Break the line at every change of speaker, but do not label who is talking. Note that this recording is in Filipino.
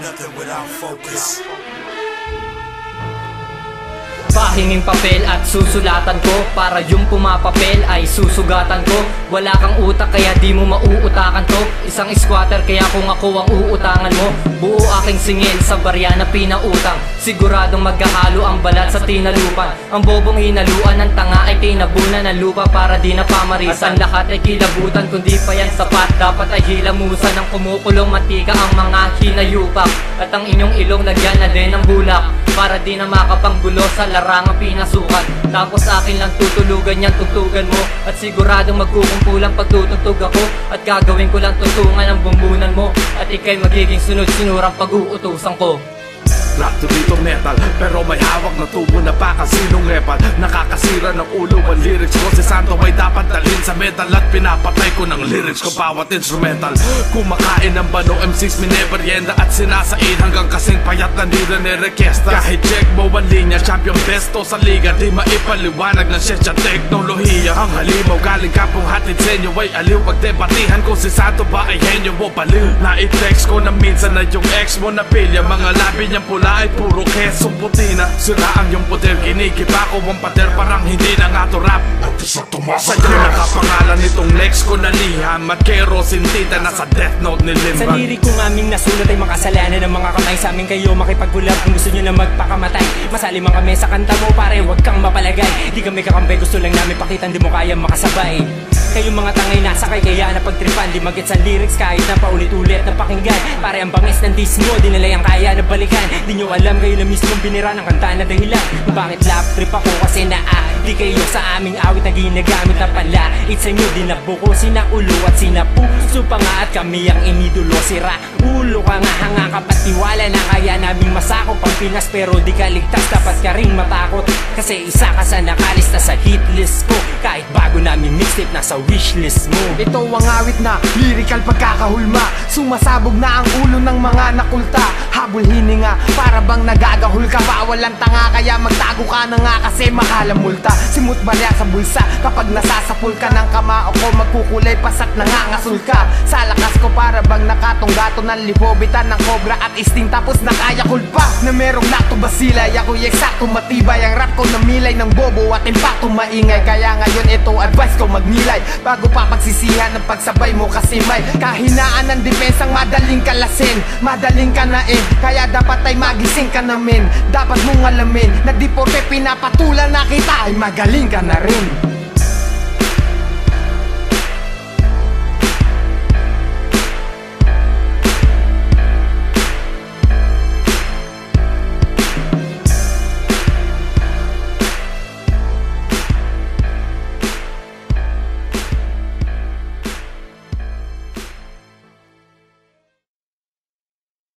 nothing without focus.
Pahinging papel at susulatan ko, para yung pumapapel ay susugatan ko. Wala kang utak kaya di mo mauutakan to. Isang squatter kaya kung ako ang uutangan mo. Buo aking singil sa barya na pinautang. Siguradong maghahalo ang balat sa tinalupan. Ang bobong hinaluan ng tanga ay tinabunan ng lupa para di na pamarisan. At ang lahat ay kilabutan kundi pa yan sapat. Dapat ay hilamusan ng kumukulong mantika ang mga hinayupak. At ang inyong ilong lagyan na din ng bulak para di na makapanggulo sa larangang pinasukan. Tapos akin lang tutulugan yan, tugtugan mo. At siguradong magkukumpulang pagtutugtog ako. At gagawin ko lang tutungan ang bumbunan mo. At ikay magiging sunod-sinurang pag-uutusan ko.
Rap to dito metal, pero may hawak na tubo na baka sinong epal. Nakakasira ng ulo ang lyrics ko. Si Santo ay dapat dalhin sa metal at pinapatay ko ng lyrics ko bawat instrumental. Kumakain ng bano, MCs mineberyenda at sinasain hanggang kasing payat na di na nirequesta. Kahit check mo ang linya, champion besto sa liga, di maipaliwanag ng siyensya teknolohiya. Ang halimaw galing kapong hatid sa inyo ay aliw. Pagdebatihan ko si Santo ba ay henyo o baliw. Na-text ko na minsan na yung ex mo na pilya. Mga labi niyang pula ay puro kesong puti na. Sira ang yung poder, kinikiba ko ang pader. Parang hindi na nga to rap. Sa'yo nakapangalan itong next ko na liham. At kerosene tinta na sa death note ni Limba.
Sa lirik kong aming nasulat ay makasalanan ng mga kamay. Sa amin kayo makipagkulab kung gusto nyo na magpakamatay. Masali man kami sa kanta mo pare, wag kang mapalagay. Di kami kakambay, gusto lang namin pakitan, di mo kaya makasabay. Kayong mga tangay nasakay kaya napagtripan. Di magets ang lyrics kahit na paulit-ulit na pakinggan. Pare ang bangis ng diss mo, di nila yung kaya na balikan. Di nyo alam kayo na mismong binira ng kanta na dahilan. Bakit lap trip ako kasi di kayo sa aming awit na ginagamit na pala. It's a nyo, di nabuko sina ulo at sina puso pa nga. At kami ang inidulo, sira ulo ka nga, hanga ka patiwala na kaya naming masakop ang Pinas. Pero di ka ligtas, dapat ka ring matakot. Kasi isa ka sa nakalista sa hit list ko. Kahit bago namin mixtape nasa wishlist mo.
Ito ang awit na lyrical pagkakahulma. Sumasabog na ang ulo ng mga nakulta. Habol hininga, para bang nagagahol ka. Bawal ang tanga kaya magtago ka na nga kasi mahal ang multa. Simut barya sa bulsa kapag nasasapul ka ng kamao ko. Magkukulay pasat nangangasul ka. Sa lakas ko para bang nakatunggato ng lipobitan ng cobra at isting. Tapos nakayakul pa na merong lakto basilay. Ako'y eksakto matibay. Ang rap ko namilay ng bobo at impacto maingay. Kaya ngayon ito advice ko magnilay bago pa pagsisihan ng pagsabay mo kasi may kahinaan ng depensang madaling kalasin. Madaling kanain, kaya dapat ay magising ka namin. Dapat mong alamin na di porke pinapatulan na kita ay magaling ka na rin.